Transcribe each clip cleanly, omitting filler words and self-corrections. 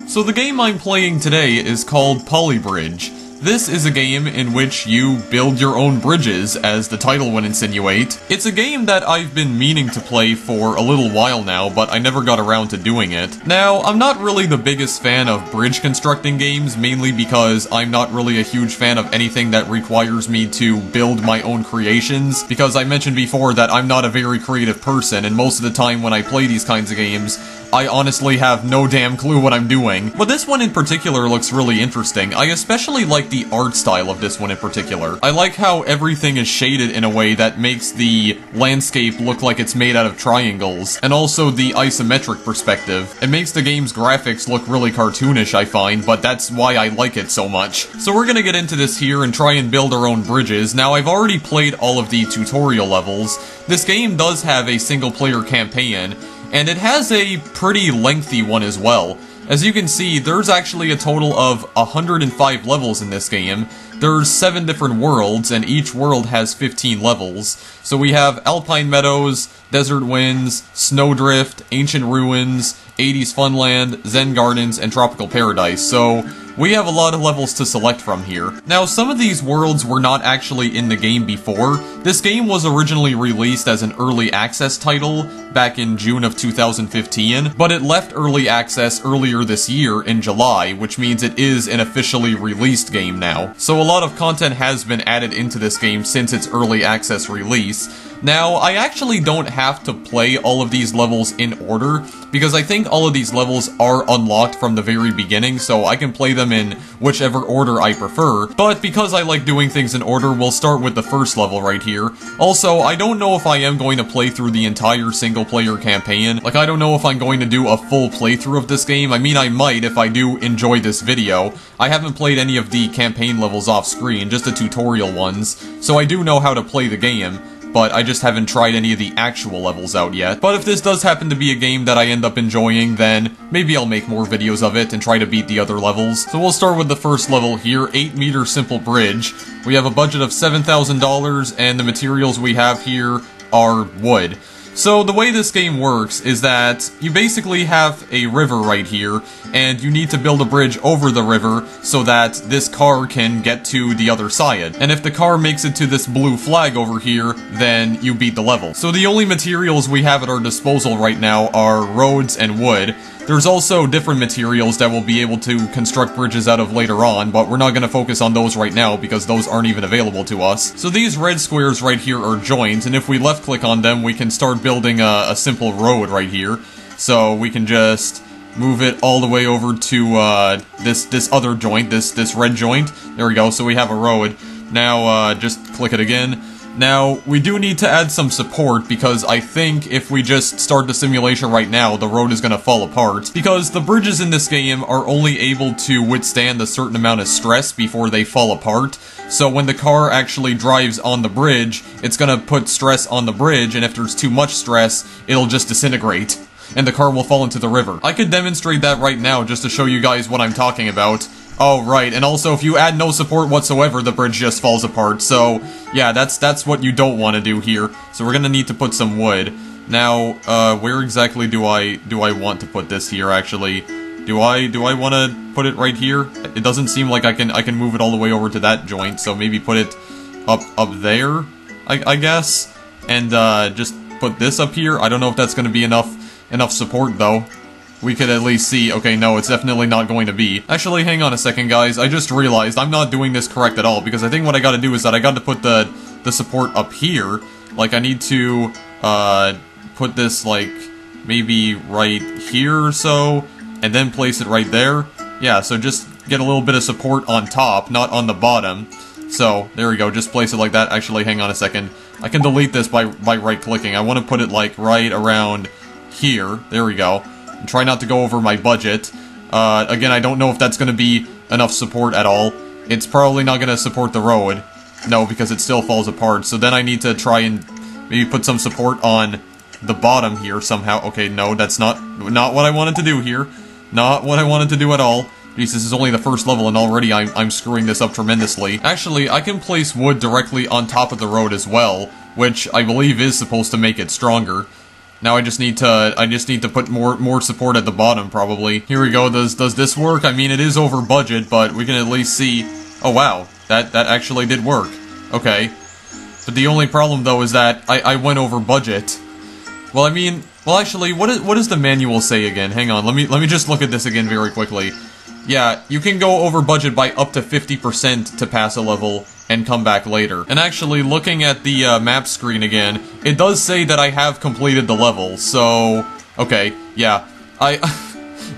So the game I'm playing today is called Polybridge. This is a game in which you build your own bridges, as the title would insinuate. It's a game that I've been meaning to play for a little while now, but I never got around to doing it. Now, I'm not really the biggest fan of bridge constructing games, mainly because I'm not really a huge fan of anything that requires me to build my own creations, because I mentioned before that I'm not a very creative person, and most of the time when I play these kinds of games, I honestly have no damn clue what I'm doing. But this one in particular looks really interesting. I especially like the art style of this one in particular. I like how everything is shaded in a way that makes the landscape look like it's made out of triangles, and also the isometric perspective. It makes the game's graphics look really cartoonish, I find, but that's why I like it so much. So we're gonna get into this here and try and build our own bridges. Now, I've already played all of the tutorial levels. This game does have a single-player campaign, and it has a pretty lengthy one as well. As you can see, there's actually a total of 105 levels in this game. There's 7 different worlds, and each world has 15 levels. So we have Alpine Meadows, Desert Winds, Snowdrift, Ancient Ruins, 80s Funland, Zen Gardens, and Tropical Paradise. So we have a lot of levels to select from here. Now, some of these worlds were not actually in the game before. This game was originally released as an early access title back in June of 2015, but it left early access earlier this year in July, which means it is an officially released game now. So a lot of content has been added into this game since its early access release. Now, I actually don't have to play all of these levels in order, because I think all of these levels are unlocked from the very beginning, so I can play them in whichever order I prefer. But because I like doing things in order, we'll start with the first level right here. Also, I don't know if I am going to play through the entire single-player campaign. Like, I don't know if I'm going to do a full playthrough of this game. I mean, I might if I do enjoy this video. I haven't played any of the campaign levels off-screen, just the tutorial ones, so I do know how to play the game, but I just haven't tried any of the actual levels out yet. But if this does happen to be a game that I end up enjoying, then maybe I'll make more videos of it and try to beat the other levels. So we'll start with the first level here, 8-meter simple bridge. We have a budget of $7,000, and the materials we have here are wood. So the way this game works is that you basically have a river right here, and you need to build a bridge over the river so that this car can get to the other side. And if the car makes it to this blue flag over here, then you beat the level. So the only materials we have at our disposal right now are roads and wood. There's also different materials that we'll be able to construct bridges out of later on, but we're not going to focus on those right now because those aren't even available to us. So these red squares right here are joints, and if we left click on them, we can start building a simple road right here. So we can just move it all the way over to this other joint, this red joint. There we go, so we have a road. Now just click it again. Now, we do need to add some support, because I think if we just start the simulation right now, the road is going to fall apart. Because the bridges in this game are only able to withstand a certain amount of stress before they fall apart. So when the car actually drives on the bridge, it's going to put stress on the bridge, and if there's too much stress, it'll just disintegrate, and the car will fall into the river. I could demonstrate that right now just to show you guys what I'm talking about. Oh, right, and also if you add no support whatsoever, the bridge just falls apart, so yeah, that's what you don't want to do here. So we're gonna need to put some wood. Now, where exactly do I want to put this here, actually? Do I want to put it right here? It doesn't seem like I can move it all the way over to that joint, so maybe put it up there, I guess? And, just put this up here? I don't know if that's gonna be enough support, though. We could at least see. Okay, no, it's definitely not going to be. Actually, hang on a second, guys. I just realized I'm not doing this correct at all, because I think what I gotta do is that I gotta put the support up here. Like, I need to, put this, like, maybe right here or so, and then place it right there. Yeah, so just get a little bit of support on top, not on the bottom. So, there we go, just place it like that. Actually, hang on a second. I can delete this by right-clicking. I want to put it, like, right around here. There we go. And try not to go over my budget. Again, I don't know if that's going to be enough support at all. It's probably not going to support the road. No, because it still falls apart. So then I need to try and maybe put some support on the bottom here somehow. Okay, no, that's not what I wanted to do here. Not what I wanted to do at all. Jeez, this is only the first level, and already I'm screwing this up tremendously. Actually, I can place wood directly on top of the road as well, which I believe is supposed to make it stronger. Now I just need to put more support at the bottom, probably. Here we go. Does this work? I mean, it is over budget, but we can at least see... Oh, wow. That actually did work. Okay. But the only problem, though, is that I went over budget. Well, I mean... Well, actually, what does the manual say again? Hang on, let me just look at this again very quickly. Yeah, you can go over budget by up to 50% to pass a level and come back later. And actually, looking at the map screen again, it does say that I have completed the level, so... Okay, yeah.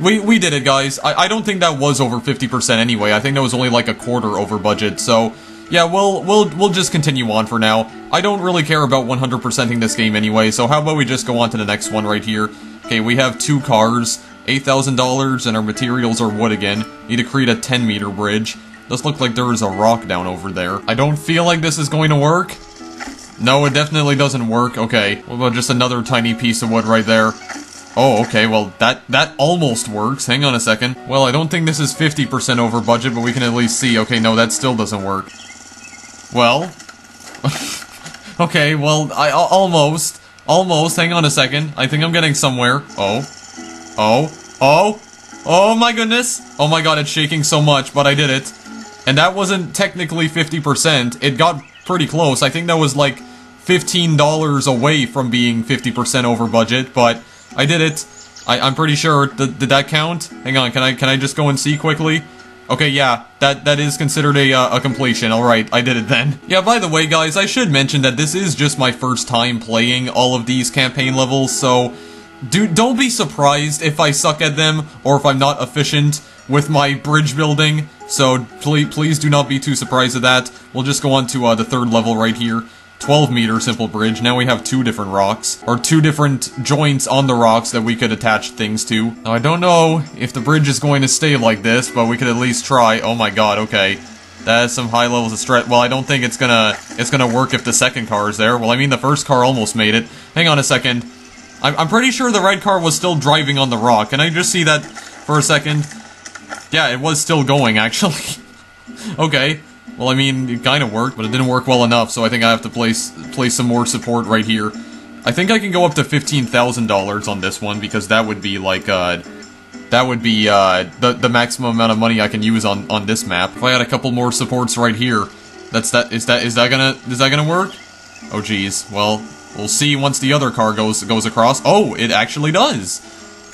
We did it, guys. I don't think that was over 50% anyway. I think that was only like a quarter over budget, so... Yeah, we'll just continue on for now. I don't really care about 100%ing this game anyway, so how about we just go on to the next one right here. Okay, we have 2 cars, $8,000, and our materials are wood again. Need to create a 10-meter bridge. Does look like there is a rock down over there. I don't feel like this is going to work. No, it definitely doesn't work. Okay, what about just another tiny piece of wood right there? Oh, okay, well, that almost works. Hang on a second. Well, I don't think this is 50% over budget, but we can at least see. Okay, no, that still doesn't work. Well, okay, well, almost, hang on a second, I think I'm getting somewhere. Oh my goodness, oh my god, it's shaking so much, but I did it, and that wasn't technically 50%, it got pretty close, I think that was like $15 away from being 50% over budget, but I did it, I'm pretty sure, did that count? Hang on, can I just go and see quickly? Okay, yeah, that is considered a completion. Alright, I did it then. Yeah, by the way, guys, I should mention that this is just my first time playing all of these campaign levels, so don't be surprised if I suck at them, or if I'm not efficient with my bridge building, so please do not be too surprised at that. We'll just go on to the third level right here. 12-meter simple bridge. Now we have 2 different rocks, or 2 different joints on the rocks that we could attach things to. Now I don't know if the bridge is going to stay like this, but we could at least try. Oh my god, okay. That has some high levels of stress. Well, I don't think it's gonna work if the second car is there. Well, I mean, the first car almost made it. Hang on a second. I'm pretty sure the red car was still driving on the rock. Can I just see that for a second? Yeah, it was still going, actually. Okay. Well, I mean, it kind of worked, but it didn't work well enough, so I think I have to place some more support right here. I think I can go up to $15,000 on this one, because that would be, like, that would be, the maximum amount of money I can use on this map. If I had a couple more supports right here, is that gonna work? Oh, geez. Well, we'll see once the other car goes across. Oh, it actually does!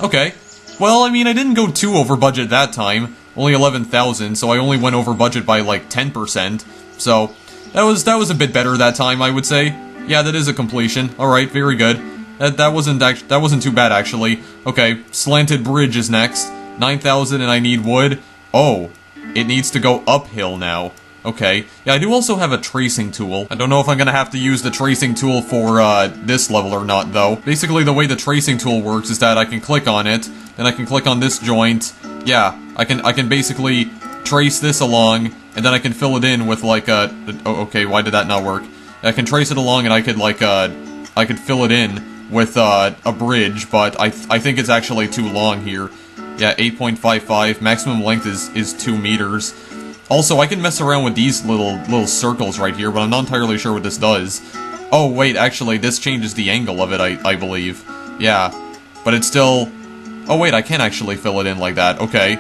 Okay. Well, I mean, I didn't go too over budget that time. Only 11,000, so I only went over budget by like 10%. So that was a bit better that time, I would say. Yeah, that is a completion. All right, very good. That wasn't too bad actually. Okay, slanted bridge is next. 9,000, and I need wood. Oh, it needs to go uphill now. Okay. Yeah, I do also have a tracing tool. I don't know if I'm gonna have to use the tracing tool for this level or not, though. Basically, the way the tracing tool works is that I can click on it, then I can click on this joint. Yeah, I can basically trace this along, and then I can fill it in with like a... Oh, okay, why did that not work? I can trace it along, and I could like I could fill it in with a bridge, but I think it's actually too long here. Yeah, 8.55. Maximum length is 2 meters. Also, I can mess around with these little circles right here, but I'm not entirely sure what this does. Oh, wait, actually, this changes the angle of it, I believe. Yeah, but it's still... Oh, wait, I can actually fill it in like that. Okay.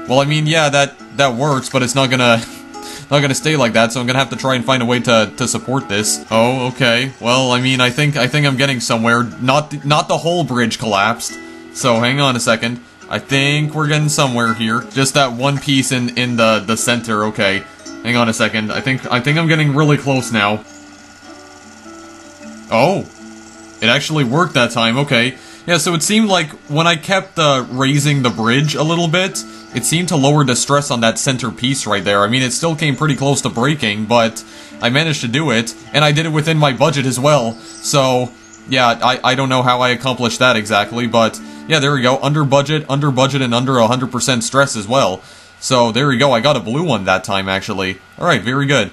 Well, I mean, yeah, that works, but it's not gonna stay like that, so I'm gonna have to try and find a way to support this. Oh, okay. Well, I mean, I think I'm getting somewhere. Not the whole bridge collapsed. So, hang on a second. I think we're getting somewhere here. Just that one piece in the center. Okay. Hang on a second. I think I'm getting really close now. Oh. It actually worked that time. Okay. Yeah, so it seemed like when I kept raising the bridge a little bit, it seemed to lower the stress on that center piece right there. I mean, it still came pretty close to breaking, but I managed to do it, and I did it within my budget as well. So, yeah, I don't know how I accomplished that exactly, but yeah, there we go. Under budget, and under 100% stress as well. So, there we go. I got a blue one that time, actually. Alright, very good.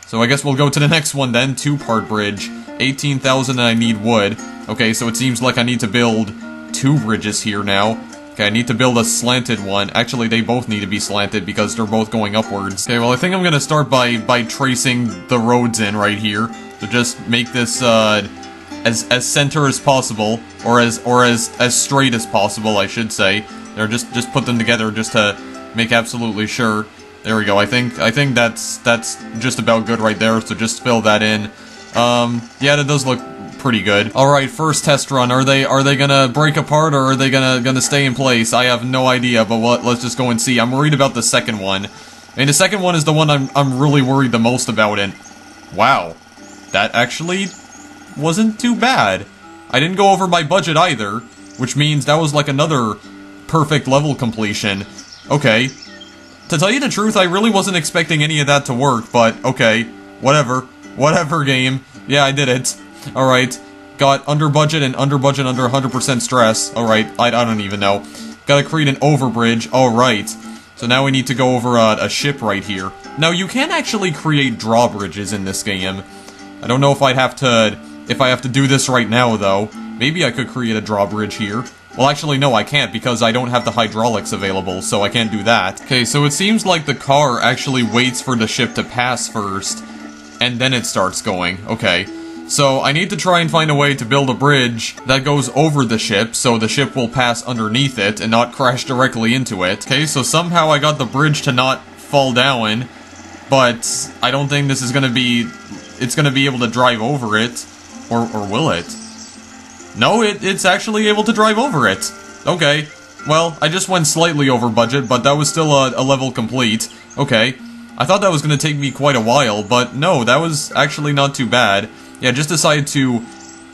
So I guess we'll go to the next one then. 2-part bridge. 18,000 and I need wood. Okay, so it seems like I need to build 2 bridges here now. Okay, I need to build a slanted one. Actually, they both need to be slanted because they're both going upwards. Okay, well, I think I'm gonna start by tracing the roads in right here. So just make this, as center as possible, or as straight as possible, I should say. Or just put them together just to make absolutely sure. There we go. I think that's just about good right there. So just fill that in. Yeah, that does look pretty good. All right, first test run. Are they gonna break apart, or are they gonna stay in place? I have no idea, but let's just go and see. I'm worried about the second one. I mean, the second one is the one I'm really worried the most about. And wow, that actually wasn't too bad. I didn't go over my budget either, which means that was like another perfect level completion. Okay. To tell you the truth, I really wasn't expecting any of that to work, but okay. Whatever. Whatever, game. Yeah, I did it. Alright. Got under budget under 100% stress. Alright, I don't even know. Gotta create an overbridge. Alright. So now we need to go over a ship right here. Now, you can actually create drawbridges in this game. I don't know if I have to do this right now, though. Maybe I could create a drawbridge here. Well, actually, no, I can't, because I don't have the hydraulics available, so I can't do that. Okay, so it seems like the car actually waits for the ship to pass first, and then it starts going. Okay. So, I need to try and find a way to build a bridge that goes over the ship, so the ship will pass underneath it and not crash directly into it. Okay, so somehow I got the bridge to not fall down, but I don't think this is gonna be... it's gonna be able to drive over it. Or will it? No, it's actually able to drive over it. Okay. Well, I just went slightly over budget, but that was still a level complete. Okay. I thought that was gonna take me quite a while, but no, that was actually not too bad. Yeah, just decided to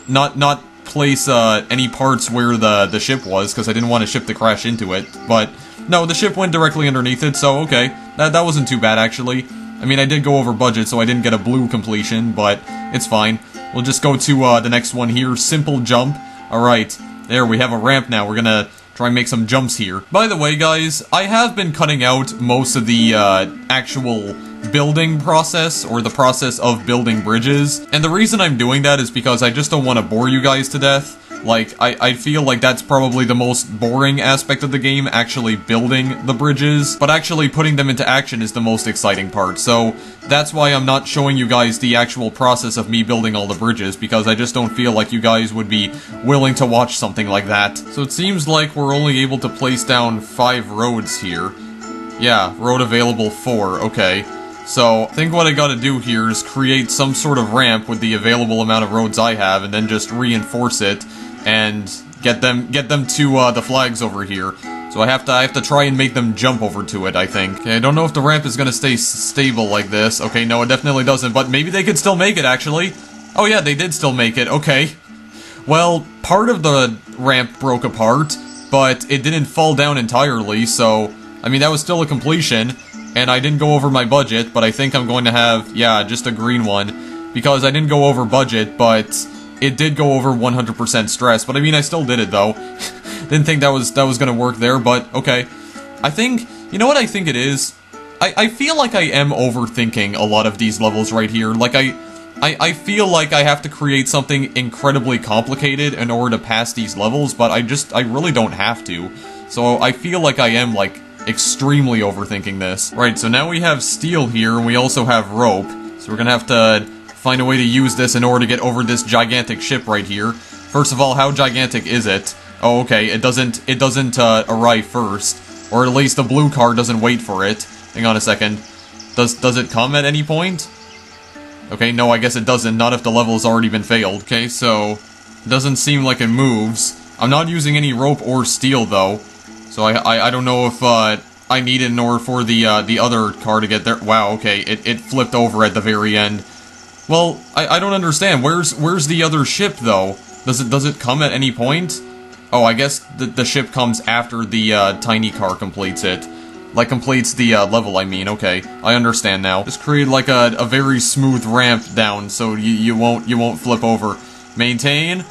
not place any parts where the ship was, because I didn't want a ship to crash into it. But no, the ship went directly underneath it, so okay. That wasn't too bad, actually. I mean, I did go over budget, so I didn't get a blue completion, but it's fine. We'll just go to the next one here. Simple jump. Alright, there, we have a ramp now. We're gonna try and make some jumps here. By the way, guys, I have been cutting out most of the actual building process, or the process of building bridges. And the reason I'm doing that is because I just don't want to bore you guys to death. Like, I feel like that's probably the most boring aspect of the game, actually building the bridges, but actually putting them into action is the most exciting part, so that's why I'm not showing you guys the actual process of me building all the bridges, because I just don't feel like you guys would be willing to watch something like that. So it seems like we're only able to place down 5 roads here. Yeah, road available 4, okay. So, I think what I gotta do here is create some sort of ramp with the available amount of roads I have, and then just reinforce it, and get them to the flags over here. So I have to try and make them jump over to it, I think. Okay, I don't know if the ramp is gonna stay stable like this. Okay, no, it definitely doesn't, but maybe they could still make it, actually. Oh yeah, they did still make it, okay. Well, part of the ramp broke apart, but it didn't fall down entirely, so... I mean, that was still a completion, and I didn't go over my budget, but I think I'm going to have, yeah, just a green one. Because I didn't go over budget, but... it did go over 100% stress, but I mean, I still did it, though. Didn't think that was gonna work there, but okay. I think, you know what I think it is? I feel like I am overthinking a lot of these levels right here. Like, I feel like I have to create something incredibly complicated in order to pass these levels, but I really don't have to. So I feel like I am, like, extremely overthinking this. Right, so now we have steel here, and we also have rope. So we're gonna have to find a way to use this in order to get over this gigantic ship right here. First of all, how gigantic is it? Oh, okay, it doesn't arrive first. Or at least the blue car doesn't wait for it. Hang on a second. Does it come at any point? Okay, no, I guess it doesn't, not if the level's already been failed. Okay, so, it doesn't seem like it moves. I'm not using any rope or steel, though. So I don't know if, I need it in order for the other car to get there. Wow, okay, it flipped over at the very end. Well, I don't understand. Where's the other ship, though? Does it come at any point? Oh, I guess the ship comes after the tiny car completes it. Like, completes the level, I mean. Okay, I understand now. Just create, like, a very smooth ramp down so you won't flip over. Maintain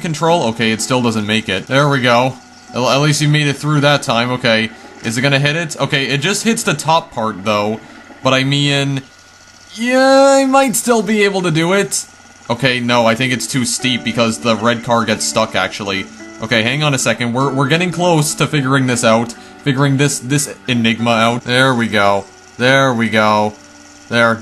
control. Okay, it still doesn't make it. There we go. At least you made it through that time. Okay, is it gonna hit it? Okay, it just hits the top part, though. But I mean... yeah, I might still be able to do it. Okay, no, I think it's too steep because the red car gets stuck, actually. Okay, hang on a second. We're getting close to figuring this out. Figuring this enigma out. There we go. There we go. There,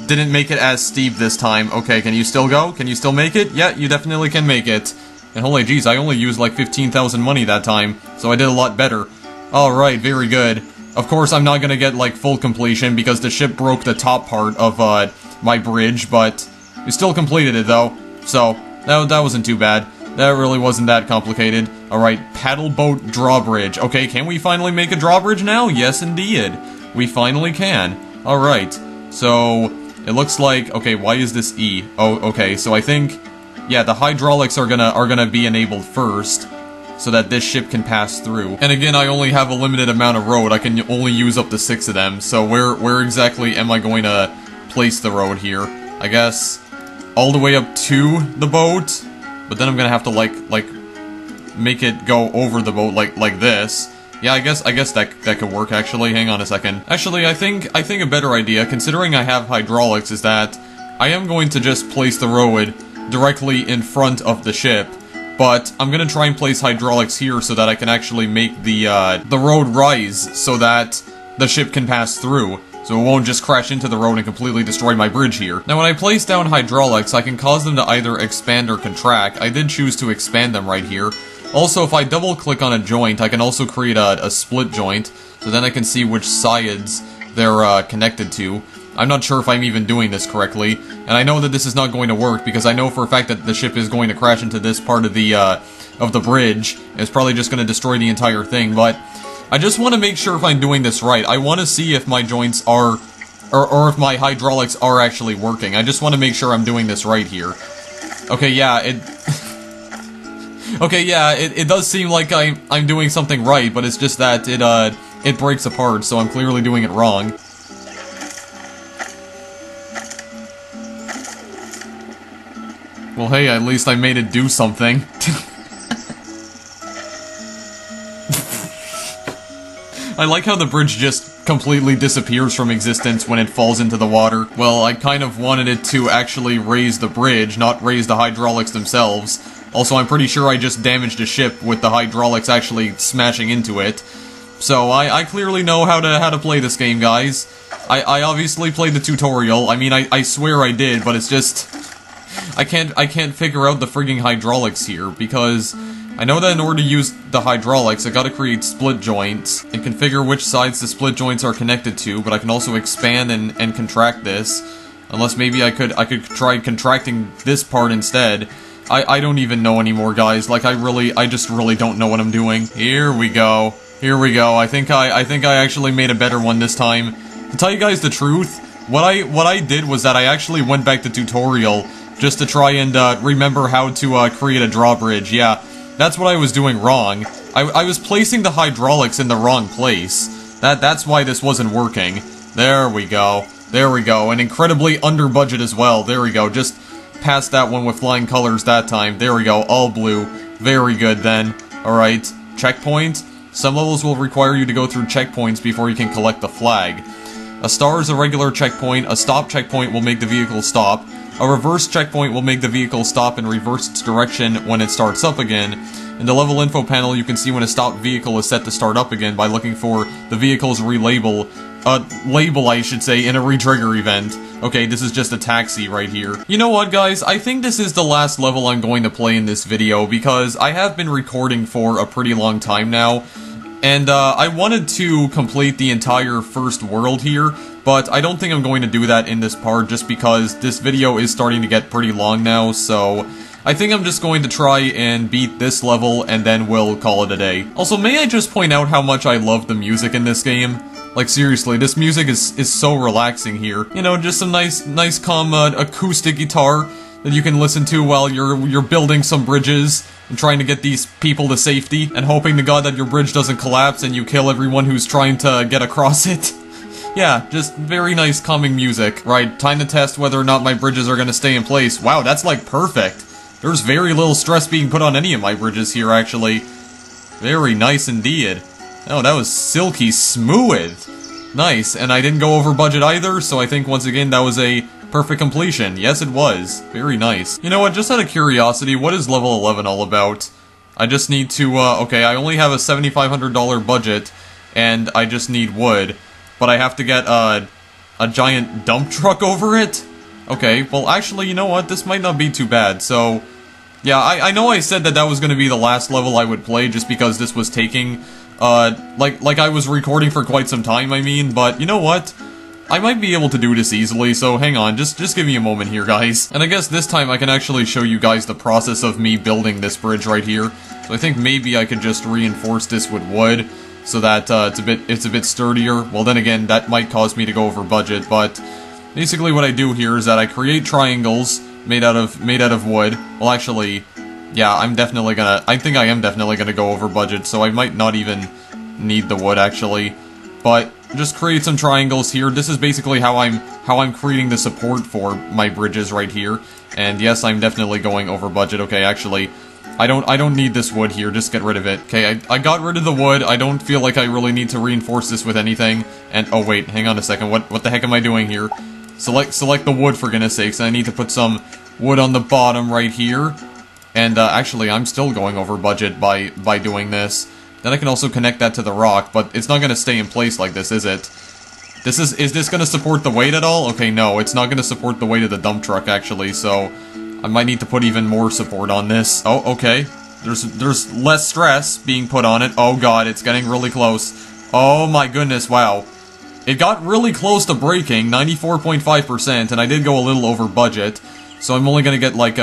didn't make it as steep this time. Okay, can you still go? Can you still make it? Yeah, you definitely can make it. And holy jeez, I only used like 15,000 money that time, so I did a lot better. Alright, very good. Of course, I'm not gonna get like full completion because the ship broke the top part of my bridge, but we still completed it though. So, that wasn't too bad. That really wasn't that complicated. Alright, paddle boat drawbridge. Okay, can we finally make a drawbridge now? Yes, indeed. We finally can. Alright, so it looks like... Okay, why is this E? Oh, okay, so I think... Yeah, the hydraulics are gonna be enabled first, so that this ship can pass through. And again, I only have a limited amount of road. I can only use up to 6 of them, so where exactly am I going to place the road here? I guess all the way up to the boat? But then I'm gonna have to like make it go over the boat like this. Yeah, I guess that could work actually. Hang on a second. Actually, I think a better idea, considering I have hydraulics, is that I am going to just place the road directly in front of the ship. But I'm gonna try and place hydraulics here so that I can actually make the road rise so that the ship can pass through. So it won't just crash into the road and completely destroy my bridge here. Now when I place down hydraulics, I can cause them to either expand or contract. I did choose to expand them right here. Also, if I double click on a joint, I can also create a split joint, so then I can see which sides they're connected to. I'm not sure if I'm even doing this correctly, and I know that this is not going to work because I know for a fact that the ship is going to crash into this part of the bridge. It's probably just going to destroy the entire thing, but I just want to make sure if I'm doing this right. I want to see if my joints are, or if my hydraulics are actually working. I just want to make sure I'm doing this right here. Okay, yeah, okay, yeah, it does seem like I'm doing something right, but it's just that it breaks apart, so I'm clearly doing it wrong. Well, hey, at least I made it do something. I like how the bridge just completely disappears from existence when it falls into the water. Well, I kind of wanted it to actually raise the bridge, not raise the hydraulics themselves. Also, I'm pretty sure I just damaged a ship with the hydraulics actually smashing into it. So, I clearly know how to play this game, guys. I obviously played the tutorial. I mean, I swear I did, but it's just... I can't figure out the frigging hydraulics here, because I know that in order to use the hydraulics, I gotta create split joints and configure which sides the split joints are connected to, but I can also expand and contract this. Unless maybe I could try contracting this part instead. I don't even know anymore, guys. Like, I just really don't know what I'm doing. Here we go. Here we go. I think I actually made a better one this time. To tell you guys the truth, what I did was that I actually went back to tutorial just to try and remember how to create a drawbridge. Yeah, that's what I was doing wrong. I was placing the hydraulics in the wrong place. That's why this wasn't working. There we go. There we go. And incredibly under budget as well. There we go. Just passed that one with flying colors that time. There we go. All blue. Very good then. Alright. Checkpoint. Some levels will require you to go through checkpoints before you can collect the flag. A star is a regular checkpoint. A stop checkpoint will make the vehicle stop. A reverse checkpoint will make the vehicle stop and reverse its direction when it starts up again. In the level info panel, you can see when a stopped vehicle is set to start up again by looking for the vehicle's label, I should say, in a retrigger event. Okay, this is just a taxi right here. You know what, guys? I think this is the last level I'm going to play in this video, because I have been recording for a pretty long time now, and I wanted to complete the entire first world here, but I don't think I'm going to do that in this part just because this video is starting to get pretty long now, so I think I'm just going to try and beat this level and then we'll call it a day. Also, may I just point out how much I love the music in this game? Like, seriously, this music is so relaxing here. You know, just some nice calm acoustic guitar that you can listen to while you're building some bridges and trying to get these people to safety, and hoping to God that your bridge doesn't collapse and you kill everyone who's trying to get across it. Yeah, just very nice calming music. Right, time to test whether or not my bridges are gonna stay in place. Wow, that's like perfect. There's very little stress being put on any of my bridges here, actually. Very nice indeed. Oh, that was silky smooth. Nice, and I didn't go over budget either, so I think once again that was a perfect completion. Yes, it was. Very nice. You know what, just out of curiosity, what is level 11 all about? I just need to, okay, I only have a $7,500 budget, and I just need wood. But I have to get, a giant dump truck over it? Okay, well actually, you know what, this might not be too bad, so... Yeah, I know I said that was gonna be the last level I would play just because this was taking, like I was recording for quite some time, I mean, but you know what? I might be able to do this easily, so hang on, just give me a moment here, guys. And I guess this time I can actually show you guys the process of me building this bridge right here. So I think maybe I could just reinforce this with wood, so that it's a bit sturdier. Well, then again, that might cause me to go over budget, but basically what I do here is that I create triangles made out of wood. Well, actually, yeah, I think I am definitely gonna go over budget, so I might not even need the wood, actually. But just create some triangles here. This is basically how I'm creating the support for my bridges right here. And yes, I'm definitely going over budget. Okay, actually, I don't need this wood here. Just get rid of it. Okay, I got rid of the wood. I don't feel like I really need to reinforce this with anything. And oh wait, hang on a second. What the heck am I doing here? Select the wood, for goodness sakes. I need to put some wood on the bottom right here. And actually, I'm still going over budget by doing this. Then I can also connect that to the rock, but it's not going to stay in place like this, is it? Is this going to support the weight at all? Okay, no, it's not going to support the weight of the dump truck, actually, so I might need to put even more support on this. Oh, okay. There's less stress being put on it. Oh god, it's getting really close. Oh my goodness, wow. It got really close to breaking, 94.5%, and I did go a little over budget, so I'm only going to get like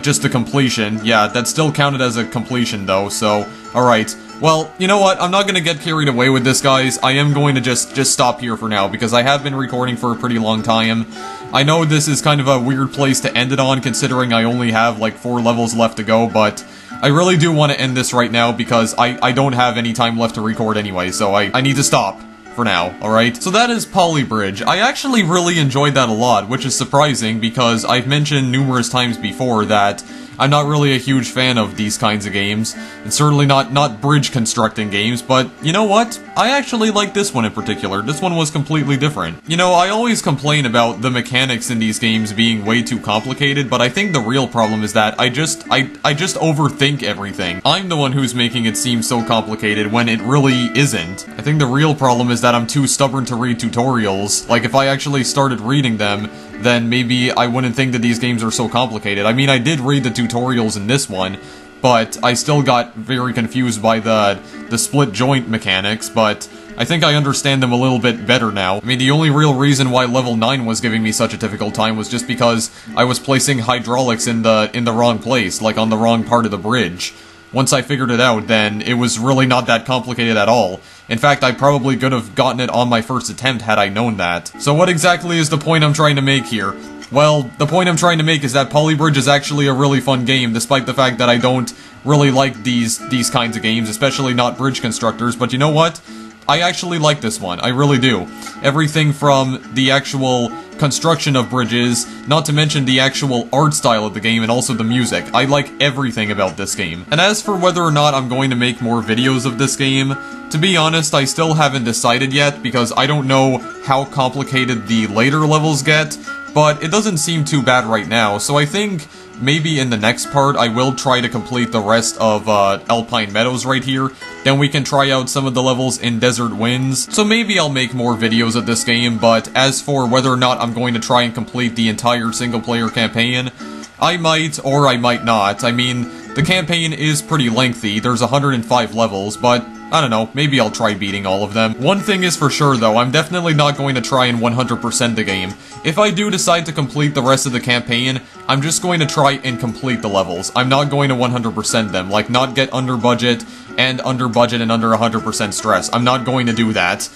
just the completion. Yeah, that still counted as a completion though, so alright. Well, you know what? I'm not gonna get carried away with this, guys. I am going to just stop here for now, because I have been recording for a pretty long time. I know this is kind of a weird place to end it on, considering I only have like 4 levels left to go, but I really do want to end this right now, because I don't have any time left to record anyway, so I need to stop for now, alright? So that is Polybridge. I actually really enjoyed that a lot, which is surprising, because I've mentioned numerous times before that I'm not really a huge fan of these kinds of games, and certainly not bridge constructing games, but you know what? I actually like this one in particular. This one was completely different. You know, I always complain about the mechanics in these games being way too complicated, but I think the real problem is that I just overthink everything. I'm the one who's making it seem so complicated when it really isn't. I think the real problem is that I'm too stubborn to read tutorials. Like, if I actually started reading them, then maybe I wouldn't think that these games are so complicated. I mean, I did read the tutorials in this one, but I still got very confused by the split joint mechanics, but I think I understand them a little bit better now. I mean, the only real reason why level 9 was giving me such a difficult time was just because I was placing hydraulics in the wrong place, like on the wrong part of the bridge. Once I figured it out, then it was really not that complicated at all. In fact, I probably could have gotten it on my first attempt had I known that. So what exactly is the point I'm trying to make here? Well, the point I'm trying to make is that Polybridge is actually a really fun game, despite the fact that I don't really like these kinds of games, especially not bridge constructors, but you know what? I actually like this one, I really do. Everything from the actual construction of bridges, not to mention the actual art style of the game, and also the music. I like everything about this game. And as for whether or not I'm going to make more videos of this game, to be honest, I still haven't decided yet, because I don't know how complicated the later levels get, but it doesn't seem too bad right now, so I think maybe in the next part I will try to complete the rest of Alpine Meadows right here, then we can try out some of the levels in Desert Winds, so maybe I'll make more videos of this game, but as for whether or not I'm going to try and complete the entire single-player campaign, I might or I might not. I mean, the campaign is pretty lengthy, there's 105 levels, but I don't know, maybe I'll try beating all of them. One thing is for sure though, I'm definitely not going to try and 100% the game. If I do decide to complete the rest of the campaign, I'm just going to try and complete the levels. I'm not going to 100% them, like not get under budget and under 100% stress. I'm not going to do that.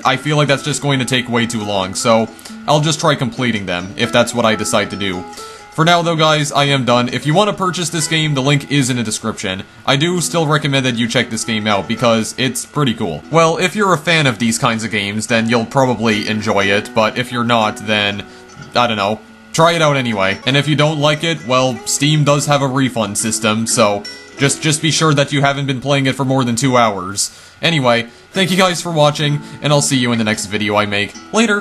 I feel like that's just going to take way too long, so I'll just try completing them, if that's what I decide to do. For now though guys, I am done. If you want to purchase this game, the link is in the description. I do still recommend that you check this game out, because it's pretty cool. Well, if you're a fan of these kinds of games, then you'll probably enjoy it, but if you're not, then, I don't know, try it out anyway. And if you don't like it, well, Steam does have a refund system, so just be sure that you haven't been playing it for more than 2 hours. Anyway, thank you guys for watching, and I'll see you in the next video I make. Later!